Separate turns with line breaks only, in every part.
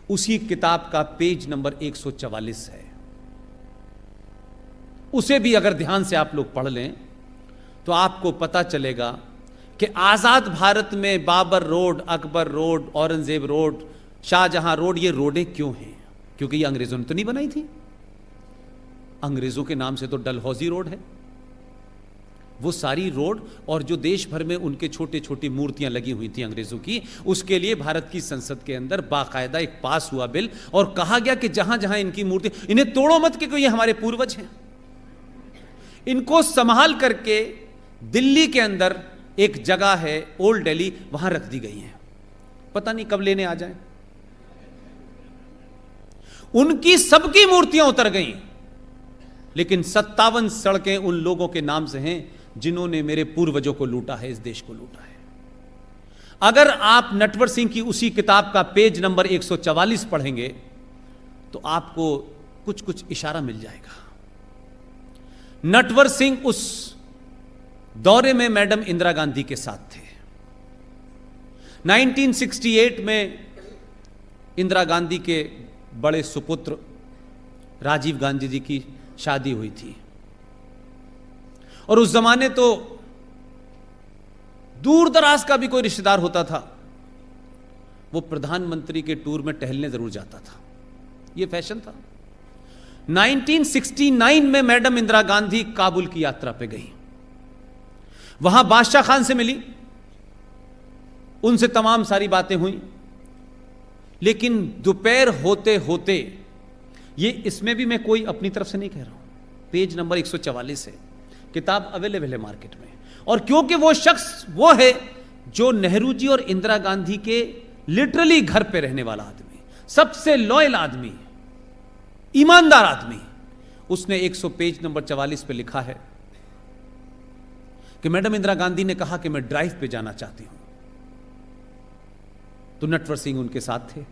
उसी किताब का पेज नंबर 144 है। उसे भी अगर ध्यान से आप लोग पढ़ लें तो आपको पता चलेगा कि आजाद भारत में Babar road, Akbar road, Aurangzeb road, Shahjahan road, ये रोडें क्यों हैं? क्योंकि ये अंग्रेजों ने तो नहीं बनाई थी। अंग्रेजों के नाम से तो डलहौजी रोड है। वो सारी रोड और जो देश भर में उनके छोटे छोटी मूर्तियां लगी हुई थी अंग्रेजों की, उसके लिए भारत की संसद के अंदर बाकायदा एक पास हुआ बिल और कहा गया कि जहां जहां इनकी मूर्ति, इन्हें तोड़ो मत, क्योंकि ये हमारे पूर्वज हैं। इनको संभाल करके दिल्ली के अंदर एक जगह है ओल्ड दिल्ली, वहां रख दी गई है। पता नहीं कब लेने आ जाए। उनकी सबकी मूर्तियां उतर गई, लेकिन 57 सड़कें उन लोगों के नाम से हैं जिन्होंने मेरे पूर्वजों को लूटा है, इस देश को लूटा है। अगर आप नटवर सिंह की उसी किताब का पेज नंबर 144 पढ़ेंगे तो आपको कुछ कुछ इशारा मिल जाएगा। नटवर सिंह उस दौरे में मैडम इंदिरा गांधी के साथ थे। 1968 में इंदिरा गांधी के बड़े सुपुत्र राजीव गांधी जी की शादी हुई थी और उस जमाने तो दूर दराज का भी कोई रिश्तेदार होता था, वो प्रधानमंत्री के टूर में टहलने जरूर जाता था। यह फैशन था। 1969 में मैडम इंदिरा गांधी काबुल की यात्रा पे गई। वहां बादशाह खान से मिली, उनसे तमाम सारी बातें हुई, लेकिन दोपहर होते होते, ये इसमें भी मैं कोई अपनी तरफ से नहीं कह रहा हूं, पेज नंबर 144 है, किताब अवेलेबल है मार्केट में। और क्योंकि वो शख्स वो है जो नेहरू जी और इंदिरा गांधी के लिटरली घर पे रहने वाला आदमी, सबसे लॉयल आदमी, ईमानदार आदमी, उसने 100 पेज नंबर 44 पे लिखा है कि मैडम इंदिरा गांधी ने कहा कि मैं ड्राइव पे जाना चाहती हूं, तो नटवर सिंह उनके साथ थे।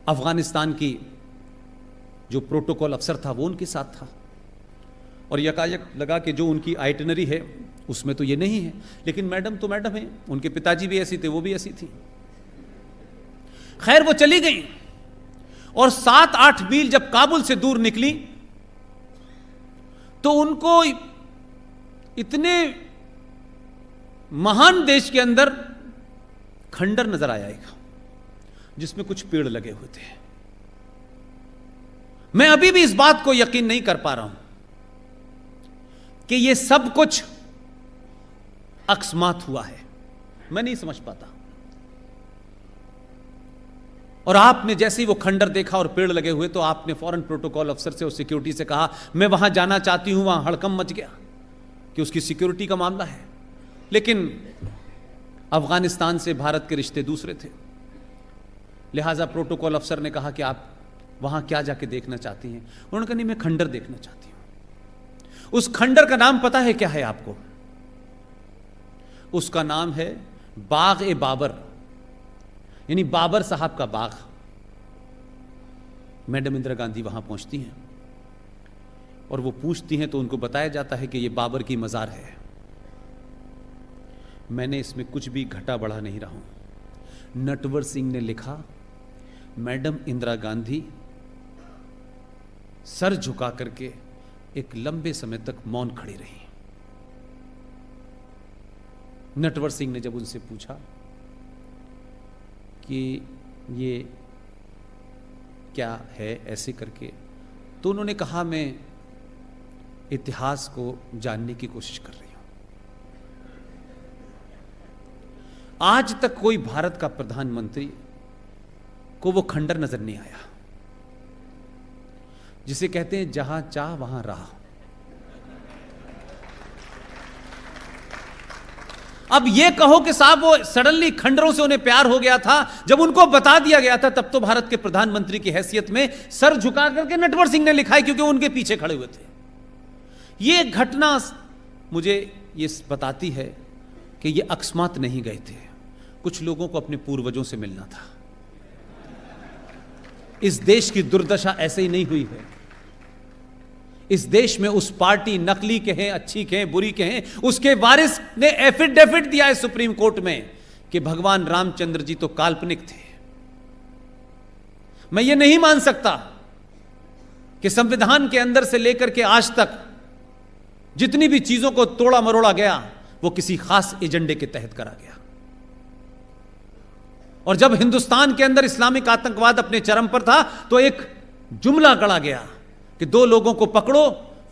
अफगानिस्तान की जो प्रोटोकॉल अफसर था वो उनके साथ था, और यकायक लगा कि जो उनकी आइटनरी है उसमें तो ये नहीं है, लेकिन मैडम तो मैडम है, उनके पिताजी भी ऐसी थे, वो भी ऐसी थी। खैर वो चली गई और 7-8 मील जब काबुल से दूर निकली तो उनको इतने महान देश के अंदर खंडर नजर आया एक, जिसमें कुछ पेड़ लगे हुए थे। मैं अभी भी इस बात को यकीन नहीं कर पा रहा हूं कि यह सब कुछ अकस्मात हुआ है, मैं नहीं समझ पाता। और आपने जैसे ही वो खंडर देखा और पेड़ लगे हुए तो आपने फौरन प्रोटोकॉल अफसर से और सिक्योरिटी से कहा मैं वहां जाना चाहती हूं। वहां हड़कंप मच गया कि उसकी सिक्योरिटी का मामला है, लेकिन अफगानिस्तान से भारत के रिश्ते दूसरे थे, लिहाजा प्रोटोकॉल अफसर ने कहा कि आप वहां क्या जाके देखना चाहती हैं? उन्होंने कहा नहीं, मैं खंडर देखना चाहती हूं। उस खंडर का नाम पता है क्या है आपको? उसका नाम है बाग-ए-बाबर, यानी बाबर साहब का बाग। मैडम इंदिरा गांधी वहां पहुंचती हैं और वो पूछती हैं तो उनको बताया जाता है कि ये बाबर की मज़ार है। मैंने इसमें कुछ भी घटा बढ़ा नहीं रहा हूं। नटवर सिंह ने लिखा, मैडम इंदिरा गांधी सर झुका करके एक लंबे समय तक मौन खड़ी रही। नटवर सिंह ने जब उनसे पूछा कि ये क्या है ऐसे करके, तो उन्होंने कहा मैं इतिहास को जानने की कोशिश कर रही हूं। आज तक कोई भारत का प्रधानमंत्री को वो खंडर नजर नहीं आया जिसे कहते हैं जहां चाह वहां राह। अब ये कहो कि साहब वो सडनली खंडरों से उन्हें प्यार हो गया था, जब उनको बता दिया गया था तब तो भारत के प्रधानमंत्री की हैसियत में सर झुका करके नटवर सिंह ने लिखा है, क्योंकि उनके पीछे खड़े हुए थे। ये घटना मुझे ये बताती है कि ये अकस्मात नहीं गए थे, कुछ लोगों को अपने पूर्वजों से मिलना था। इस देश की दुर्दशा ऐसे ही नहीं हुई है। इस देश में उस पार्टी, नकली कहें, अच्छी कहें, बुरी कहें, उसके वारिस ने एफिडेविट दिया है सुप्रीम कोर्ट में कि भगवान रामचंद्र जी तो काल्पनिक थे, मैं ये नहीं मान सकता कि संविधान के अंदर से लेकर के आज तक जितनी भी चीजों को तोड़ा मरोड़ा गया वो किसी खास एजेंडे के तहत करा गया। और जब हिंदुस्तान के अंदर इस्लामिक आतंकवाद अपने चरम पर था तो एक जुमला गढ़ा गया कि दो लोगों को पकड़ो,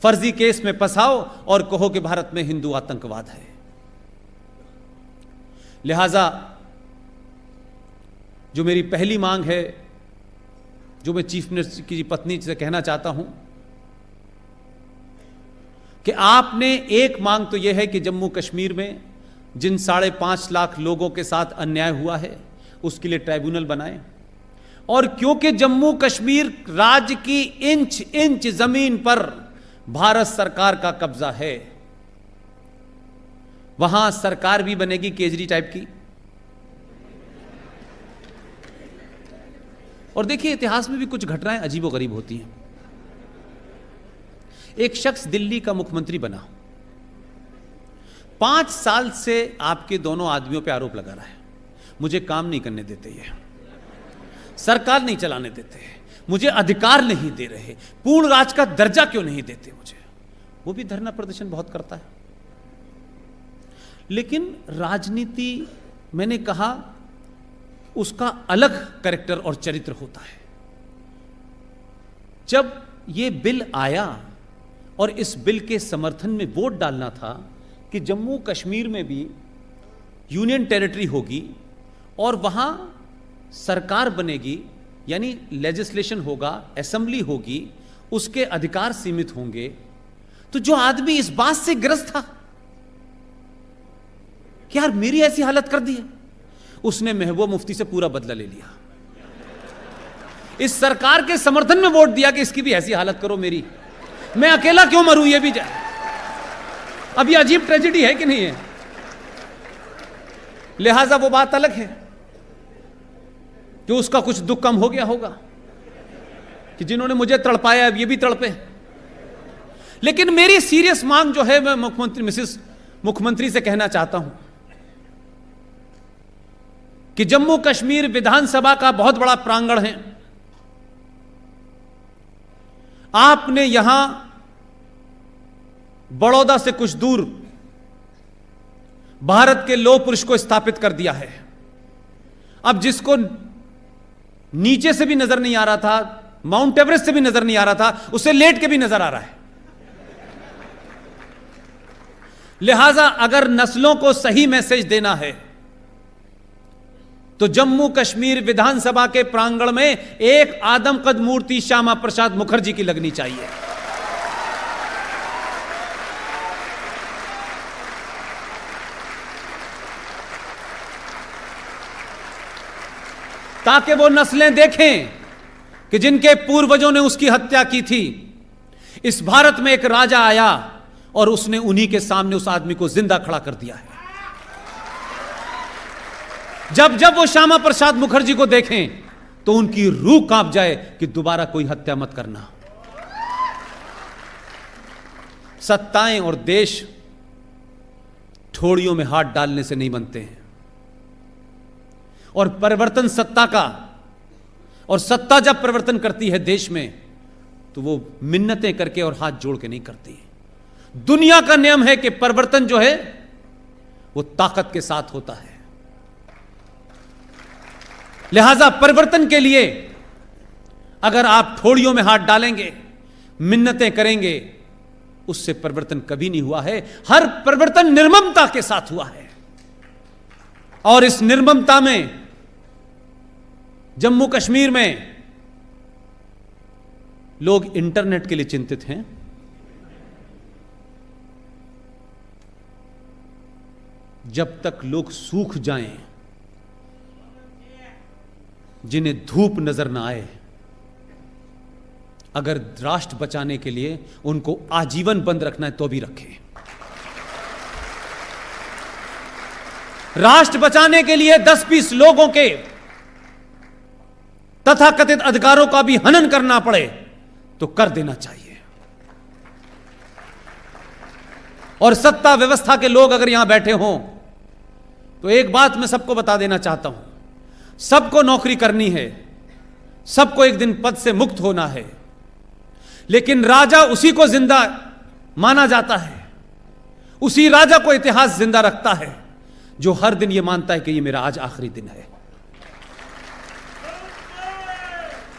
फर्जी केस में फंसाओ और कहो कि भारत में हिंदू आतंकवाद है। लिहाजा जो मेरी पहली मांग है, जो मैं चीफ मिनिस्टर की पत्नी से कहना चाहता हूं कि आपने एक मांग तो यह है कि जम्मू कश्मीर में जिन 5.5 लाख लोगों के साथ अन्याय हुआ है उसके लिए ट्राइब्यूनल बनाएं। और क्योंकि जम्मू कश्मीर राज्य की इंच इंच जमीन पर भारत सरकार का कब्जा है, वहां सरकार भी बनेगी केजरी टाइप की। और देखिए इतिहास में भी कुछ घटनाएं अजीबोगरीब होती हैं। एक शख्स दिल्ली का मुख्यमंत्री बना, 5 साल से आपके दोनों आदमियों पे आरोप लगा रहा है, मुझे काम नहीं करने देते, ये सरकार नहीं चलाने देते, मुझे अधिकार नहीं दे रहे, पूर्ण राज का दर्जा क्यों नहीं देते मुझे। वो भी धरना प्रदर्शन बहुत करता है। लेकिन राजनीति, मैंने कहा, उसका अलग कैरेक्टर और चरित्र होता है। जब ये बिल आया और इस बिल के समर्थन में वोट डालना था कि जम्मू कश्मीर में भी यूनियन टेरिटरी होगी और वहां सरकार बनेगी, यानी लेजिस्लेशन होगा, असेंबली होगी, उसके अधिकार सीमित होंगे, तो जो आदमी इस बात से ग्रस्त था कि यार मेरी ऐसी हालत कर दी है, उसने महबूबा मुफ्ती से पूरा बदला ले लिया। इस सरकार के समर्थन में वोट दिया कि इसकी भी ऐसी हालत करो मेरी, मैं अकेला क्यों मरूं, ये भी जाए। अब ये अजीब ट्रेजेडी है कि नहीं है। लिहाजा वो बात अलग है कि उसका कुछ दुख कम हो गया होगा कि जिन्होंने मुझे तड़पाया अब ये भी तड़पे। लेकिन मेरी सीरियस मांग जो है, मैं मिसेस मुख्यमंत्री से कहना चाहता हूं कि जम्मू कश्मीर विधानसभा का बहुत बड़ा प्रांगण है। आपने यहां बड़ौदा से कुछ दूर भारत के लौह पुरुष को स्थापित कर दिया है। अब जिसको नीचे से भी नजर नहीं आ रहा था, माउंट एवरेस्ट से भी नजर नहीं आ रहा था, उसे लेट के भी नजर आ रहा है। लिहाजा अगर नस्लों को सही मैसेज देना है तो जम्मू कश्मीर विधानसभा के प्रांगण में एक आदमकद मूर्ति श्यामा प्रसाद मुखर्जी की लगनी चाहिए। ताकि वो नस्लें देखें कि जिनके पूर्वजों ने उसकी हत्या की थी, इस भारत में एक राजा आया और उसने उन्हीं के सामने उस आदमी को जिंदा खड़ा कर दिया है। जब जब वो श्यामा प्रसाद मुखर्जी को देखें तो उनकी रूह कांप जाए कि दोबारा कोई हत्या मत करना। सत्ताएं और देश ठोड़ियों में हाथ डालने से नहीं बनते हैं, और परिवर्तन सत्ता का, और सत्ता जब परिवर्तन करती है देश में तो वो मिन्नतें करके और हाथ जोड़ के नहीं करती। दुनिया का नियम है कि परिवर्तन जो है वो ताकत के साथ होता है। लिहाजा परिवर्तन के लिए अगर आप ठोड़ियों में हाथ डालेंगे, मिन्नतें करेंगे, उससे परिवर्तन कभी नहीं हुआ है। हर परिवर्तन निर्ममता के साथ हुआ है, और इस निर्ममता में जम्मू कश्मीर में लोग इंटरनेट के लिए चिंतित हैं। जब तक लोग सूख जाएं, जिन्हें धूप नजर ना आए, अगर राष्ट्र बचाने के लिए उनको आजीवन बंद रखना है तो भी रखें। राष्ट्र बचाने के लिए 10-20 लोगों के तथाकथित अधिकारों का भी हनन करना पड़े तो कर देना चाहिए। और सत्ता व्यवस्था के लोग अगर यहां बैठे हों तो एक बात मैं सबको बता देना चाहता हूं, सबको नौकरी करनी है, सबको एक दिन पद से मुक्त होना है, लेकिन राजा उसी को जिंदा माना जाता है, उसी राजा को इतिहास जिंदा रखता है जो हर दिन यह मानता है कि यह मेरा आज आखिरी दिन है।